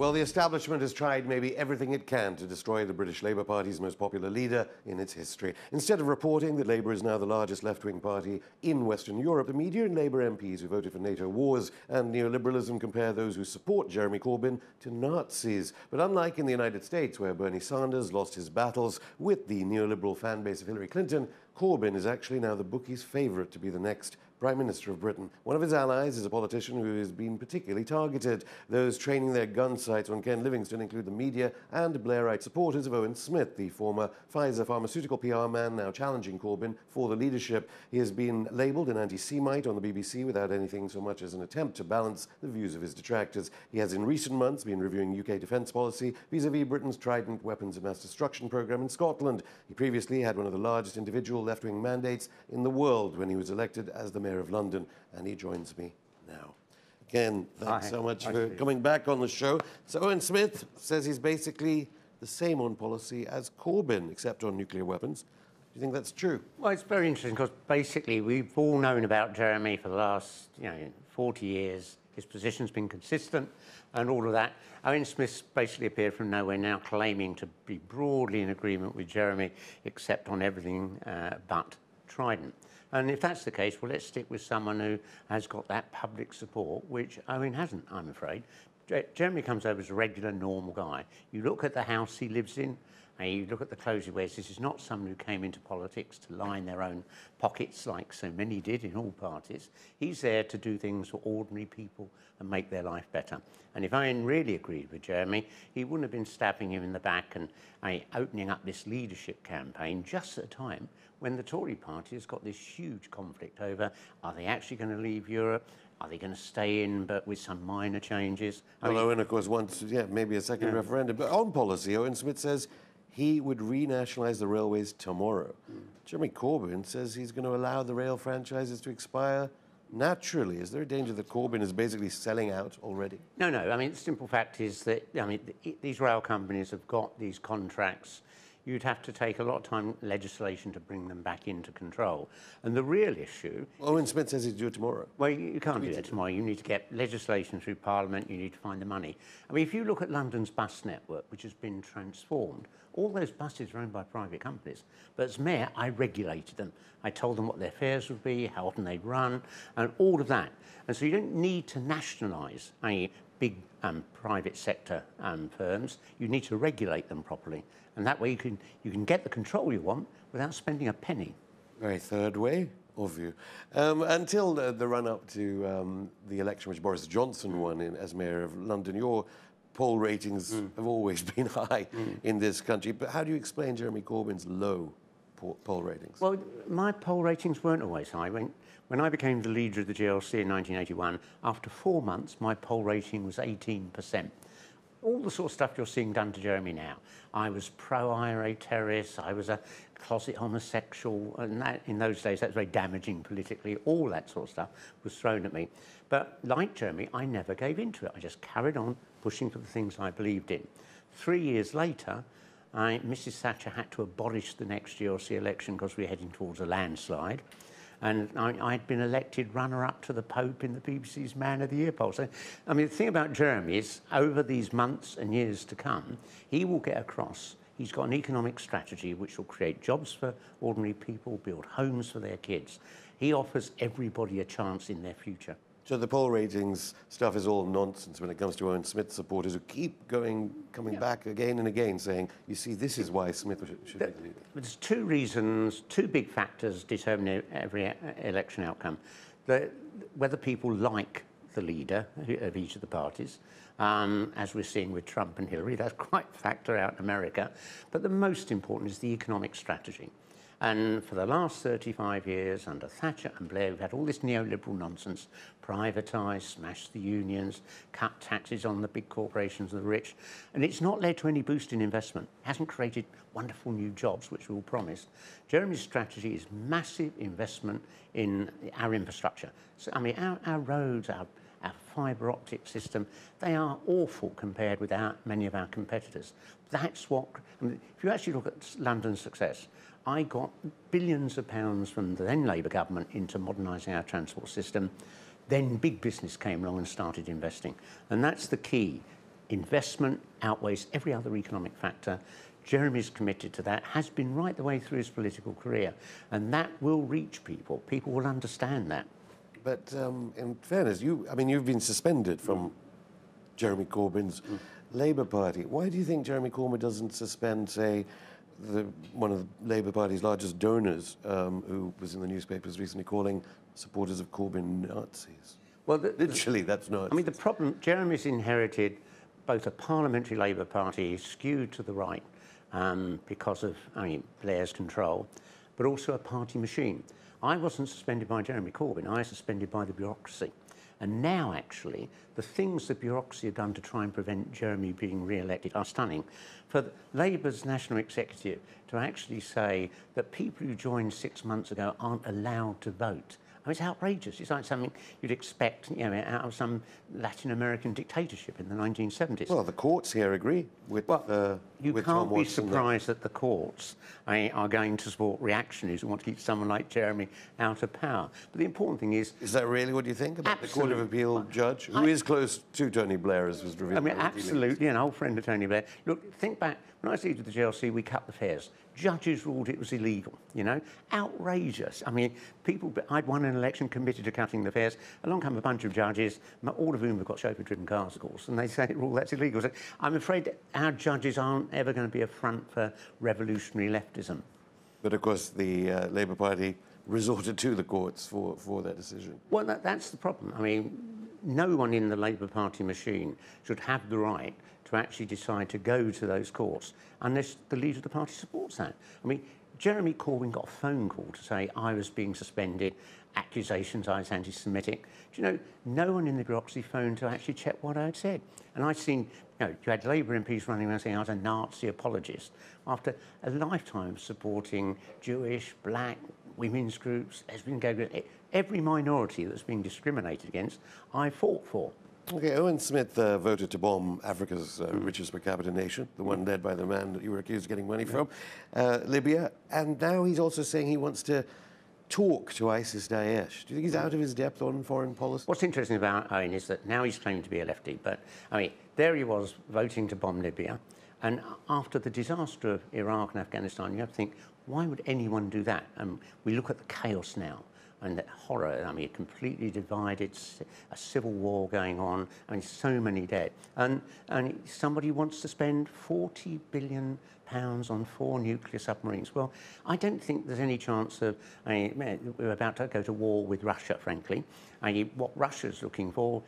Well, the establishment has tried maybe everything it can to destroy the British Labour Party's most popular leader in its history. Instead of reporting that Labour is now the largest left-wing party in Western Europe, the media and Labour MPs who voted for NATO wars and neoliberalism compare those who support Jeremy Corbyn to Nazis. But unlike in the United States, where Bernie Sanders lost his battles with the neoliberal fan base of Hillary Clinton, Corbyn is actually now the bookies' favourite to be the next Prime Minister of Britain. One of his allies is a politician who has been particularly targeted. Those training their gun sights on Ken Livingstone include the media and Blairite supporters of Owen Smith, the former Pfizer pharmaceutical PR man now challenging Corbyn for the leadership. He has been labelled an anti-Semite on the BBC without anything so much as an attempt to balance the views of his detractors. He has in recent months been reviewing UK defence policy vis-à-vis Britain's Trident weapons of mass destruction programme in Scotland. He previously had one of the largest individual left-wing mandates in the world when he was elected as the Mayor of London, and he joins me now. Again, thanks so much for coming back on the show. So Owen Smith says he's basically the same on policy as Corbyn, except on nuclear weapons. Do you think that's true? Well, it's very interesting because basically we've all known about Jeremy for the last 40 years. His position's been consistent and all of that. Owen Smith's basically appeared from nowhere now claiming to be broadly in agreement with Jeremy, except on everything but Trident. And if that's the case, well, let's stick with someone who has got that public support, which Owen hasn't, I'm afraid. Jeremy comes over as a regular, normal guy. You look at the house he lives in, and you look at the clothes he wears. This is not someone who came into politics to line their own pockets like so many did in all parties. He's there to do things for ordinary people and make their life better. And if Owen really agreed with Jeremy, he wouldn't have been stabbing him in the back and opening up this leadership campaign just at a time when the Tory party has got this huge conflict over, are they actually going to leave Europe? Are they going to stay in, but with some minor changes? Well, Owen, of course, wants, maybe a second referendum. But on policy, Owen Smith says he would renationalise the railways tomorrow. Jeremy Corbyn says he's going to allow the rail franchises to expire naturally. Is there a danger that Corbyn is basically selling out already? No. I mean, the simple fact is that, these rail companies have got these contracts. You'd have to take a lot of time, legislation, to bring them back into control. And the real issue... Owen Smith says he'd do it tomorrow. Well, you can't do that tomorrow. You need to get legislation through Parliament. You need to find the money. I mean, if you look at London's bus network, which has been transformed, all those buses are owned by private companies. But as mayor, I regulated them. I told them what their fares would be, how often they'd run, and all of that. And so you don't need to nationalise big private sector firms. You need to regulate them properly. And that way you can get the control you want without spending a penny. Very third way of you. Until the run-up to the election which Boris Johnson won as Mayor of London, your poll ratings have always been high in this country. But how do you explain Jeremy Corbyn's low poll ratings? Well, my poll ratings weren't always high. When I became the leader of the GLC in 1981, after 4 months, my poll rating was 18%. All the sort of stuff you're seeing done to Jeremy now. I was pro-IRA terrorist, I was a closet homosexual, and that, in those days, that was very damaging politically. All that sort of stuff was thrown at me. But like Jeremy, I never gave in to it. I just carried on pushing for the things I believed in. 3 years later, Mrs. Thatcher had to abolish the next GLC election because we were heading towards a landslide. And I'd been elected runner-up to the Pope in the BBC's Man of the Year poll. So, I mean, the thing about Jeremy is, over these months and years to come, he will get across. He's got an economic strategy which will create jobs for ordinary people, build homes for their kids. He offers everybody a chance in their future. So the poll ratings stuff is all nonsense when it comes to Owen Smith supporters who keep coming back again and again saying, you see, this is why Smith should be the leader. There's two reasons, two big factors determine every election outcome. Whether people like the leader of each of the parties, as we're seeing with Trump and Hillary, that's quite a factor out in America. But the most important is the economic strategy. And for the last 35 years, under Thatcher and Blair, we've had all this neoliberal nonsense, privatise, smash the unions, cut taxes on the big corporations and the rich. And it's not led to any boost in investment. It hasn't created wonderful new jobs, which we all promised. Jeremy's strategy is massive investment in our infrastructure. So, I mean, our roads, our fibre optic system, they are awful compared with many of our competitors. That's what... I mean, if you actually look at London's success, I got billions of pounds from the then Labour government into modernising our transport system. Then big business came along and started investing. And that's the key. investment outweighs every other economic factor. Jeremy's committed to that, has been right the way through his political career, and that will reach people. People will understand that. But in fairness, you've been suspended from Jeremy Corbyn's Labour Party. Why do you think Jeremy Corbyn doesn't suspend, say, one of the Labour Party's largest donors, who was in the newspapers recently calling supporters of Corbyn Nazis? Well, literally, that's not. I mean, the problem, Jeremy's inherited both a parliamentary Labour Party skewed to the right because of, Blair's control, but also a party machine. I wasn't suspended by Jeremy Corbyn, I was suspended by the bureaucracy. And now, actually, the things the bureaucracy have done to try and prevent Jeremy being re-elected are stunning. For Labour's National Executive to actually say that people who joined 6 months ago aren't allowed to vote, I mean, it's outrageous. It's like something you'd expect, out of some Latin American dictatorship in the 1970s. Well, the courts here agree with you with can't Tom be Watson surprised that the courts are going to support reactionaries who want to keep someone like Jeremy out of power. But the important thing is... Is that really what you think about Absolutely. the Court of Appeal judge, who is close to Tony Blair, as was revealed? I mean, absolutely, an old friend of Tony Blair. Look, think back, when I was leader of the GLC, we cut the fares. Judges ruled it was illegal, outrageous. I mean, I'd won an election committed to cutting the fares. Along come a bunch of judges, all of whom have got chauffeur-driven cars, of course, and they say, that's illegal. So I'm afraid our judges aren't ever going to be a front for revolutionary leftism. But, of course, the Labour Party resorted to the courts for that decision. Well, that's the problem. I mean, no one in the Labour Party machine should have the right to actually decide to go to those courts unless the leader of the party supports that. I mean, Jeremy Corbyn got a phone call to say I was being suspended, accusations I was anti-Semitic. Do you know, no one in the bureaucracy phoned to actually check what I had said. And I've seen, you had Labour MPs running around saying I was a Nazi apologist after a lifetime of supporting Jewish, black, women's groups, lesbian, gay, every minority that's being discriminated against, I fought for. Okay, Owen Smith voted to bomb Africa's richest per capita nation, the one led by the man that you were accused of getting money from, Libya, and now he's also saying he wants to talk to ISIS-Daesh. Do you think he's out of his depth on foreign policy? What's interesting about Owen is that now he's claiming to be a lefty, but, there he was voting to bomb Libya, and after the disaster of Iraq and Afghanistan, you have to think, why would anyone do that? And we look at the chaos now. And that horror, completely divided, a civil war going on, so many dead. And somebody wants to spend £40 billion on 4 nuclear submarines. Well, I don't think there's any chance of, we're about to go to war with Russia, frankly. What Russia's looking for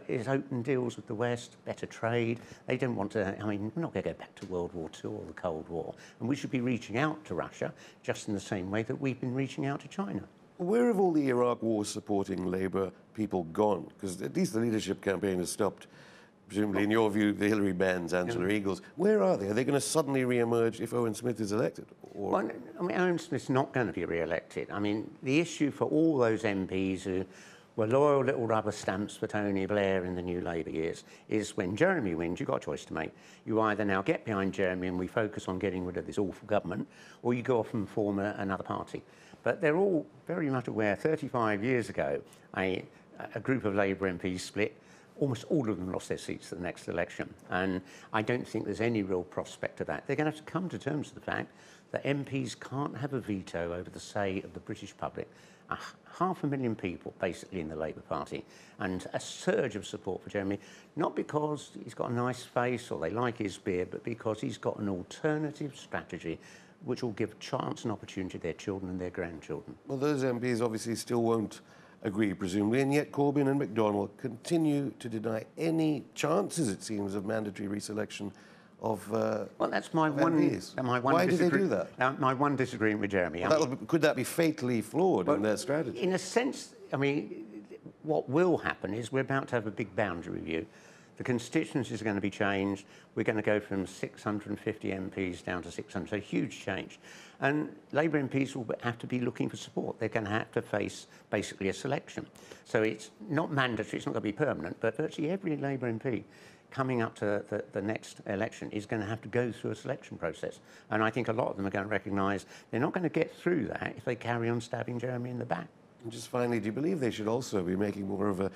is open deals with the West, better trade. They don't want to, we're not going to go back to World War II or the Cold War. And we should be reaching out to Russia just in the same way that we've been reaching out to China. Where have all the Iraq war supporting Labour people gone? Because at least the leadership campaign has stopped, presumably, in your view, the Hillary Benns, Angela Eagles. Where are they? Are they going to suddenly re-emerge if Owen Smith is elected? Or... Well, Owen Smith's not going to be re-elected. The issue for all those MPs who were loyal little rubber stamps for Tony Blair in the new Labour years is when Jeremy wins, you've got a choice to make. You either now get behind Jeremy and we focus on getting rid of this awful government, or you go off and form another party. But they're all very much aware 35 years ago, a group of Labour MPs split. Almost all of them lost their seats at the next election. And I don't think there's any real prospect of that. They're going to have to come to terms with the fact that MPs can't have a veto over the say of the British public. 500,000 people, basically, in the Labour Party, and a surge of support for Jeremy, not because he's got a nice face or they like his beard, but because he's got an alternative strategy which will give chance and opportunity to their children and their grandchildren. Well, those MPs obviously still won't agree, presumably, and yet Corbyn and MacDonald continue to deny any chances, it seems, of mandatory reselection of well, that's my one. MPs. Why do they do that? My one disagreement with Jeremy. Well, could that be fatally flawed in their strategy? In a sense, what will happen is we're about to have a big boundary review. The constituencies are going to be changed. We're going to go from 650 MPs down to 600, so huge change. And Labour MPs will have to be looking for support. They're going to have to face basically a selection. So it's not mandatory, it's not going to be permanent, but virtually every Labour MP coming up to the next election is going to have to go through a selection process. And I think a lot of them are going to recognise they're not going to get through that if they carry on stabbing Jeremy in the back. And just finally, do you believe they should also be making more of a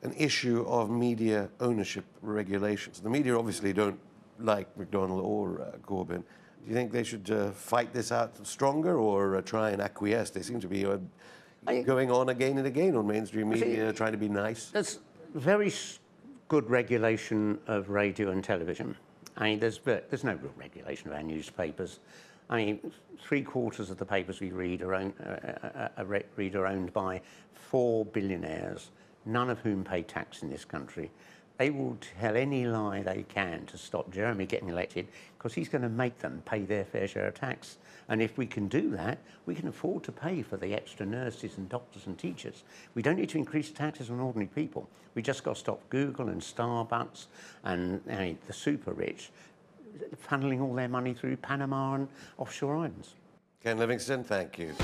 an issue of media ownership regulations. The media obviously don't like McDonnell or Corbyn. Do you think they should fight this out stronger or try and acquiesce? They seem to be going on again and again on mainstream media, trying to be nice. There's very good regulation of radio and television. I mean, there's no real regulation of our newspapers. I mean, 3/4 of the papers we read are owned by 4 billionaires, none of whom pay tax in this country. They will tell any lie they can to stop Jeremy getting elected because he's going to make them pay their fair share of tax. And if we can do that, we can afford to pay for the extra nurses and doctors and teachers. We don't need to increase taxes on ordinary people. We just got to stop Google and Starbucks and the super rich funneling all their money through Panama and offshore islands. Ken Livingstone, thank you.